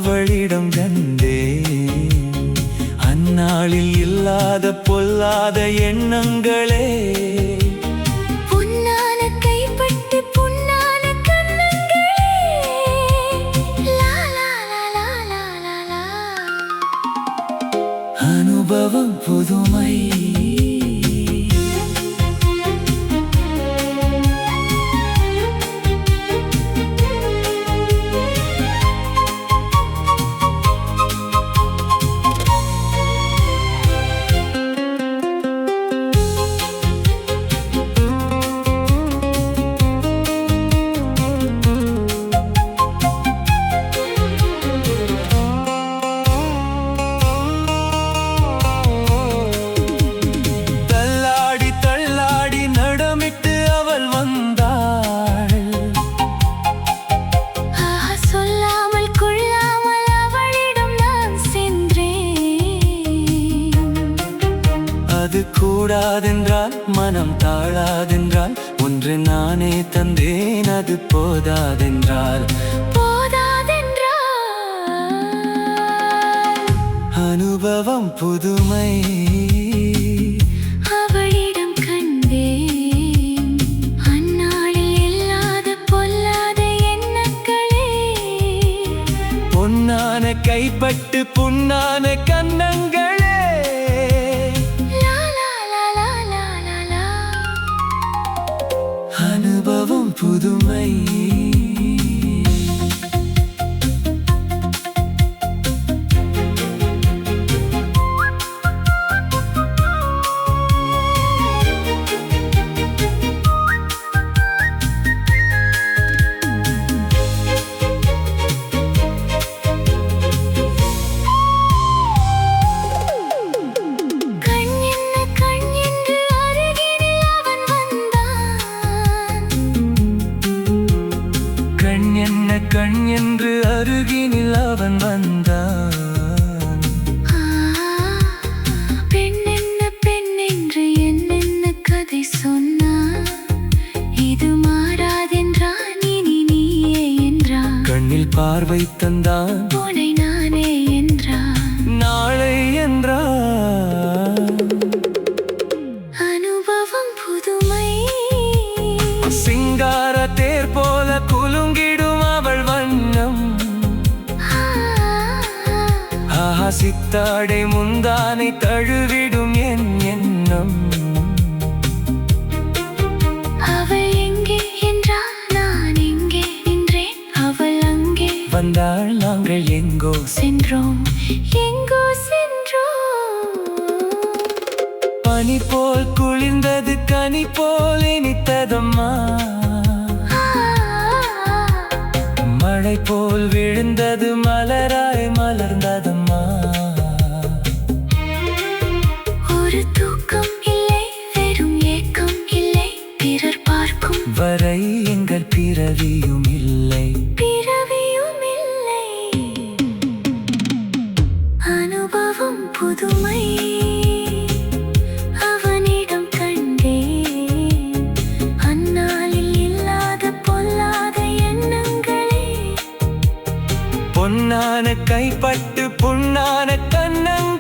அவளிடம் கண்டேன் அந்நாளில் இல்லாத பொல்லாத எண்ணங்களே. பொன்னான கைப்பட்டு பொன்னான கண்ணங்களே. லா லா லா லா லா லா லா. அனுபவம் புதுமை. அது கூடாதென்றால் மனம் தாழாதென்றால் ஒன்று நானே தந்தேன் அது போதாதென்றால் அனுபவம் புதுமை. அவளிடம் கண்டேன் அந்நாளில் இல்லாத பொல்லாத எண்ணங்களே. பொன்னான கைப்பட்டு புண்ணான கண்ணங்களே. அனுபவம் புதுமை. கண் என்று அருகினில் அவன் வந்தான். பெண் என்ன பெண் என்று என்னென்ன கதை சொன்னான். இது மாறாதென்றான் இனி நீயே என்றான். கண்ணில் பார்வை தந்தான் உனை நானே என்றான். நாளை என்றான். அனுபவம் புதுமை. சிங்கார தேர் போல குலுங்கிடும் அவள் வண்ணம். சித்தாடை முந்தானை தழுவிடும் என் எண்ணம். அவள் எங்கே என்றால் நான் எங்கே நின்றேன். அவள் அங்கே வந்தாள் நாங்கள் எங்கோ சென்றோம். எங்கோ சென்றோம். பனி போல் குளிர்ந்தது கனி போல் இனித்ததம்மா. மழை போல் விழுந்தது மலராய் மலர்ந்ததம்மா. ஒரு தூக்கம் இல்லை வெறும் ஏக்கம் இல்லை. பிறர் பார்க்கும் வரை எங்கள் பிறவியும் இல்லை. பிறவியும் இல்லை. அனுபவம் புதுமை. அவனிடம் கண்டேன் அந்நாளில் இல்லாத பொல்லாத எண்ணங்களே. பொன்னான கைப்பட்டு புண்ணான கண்ணங்கள்.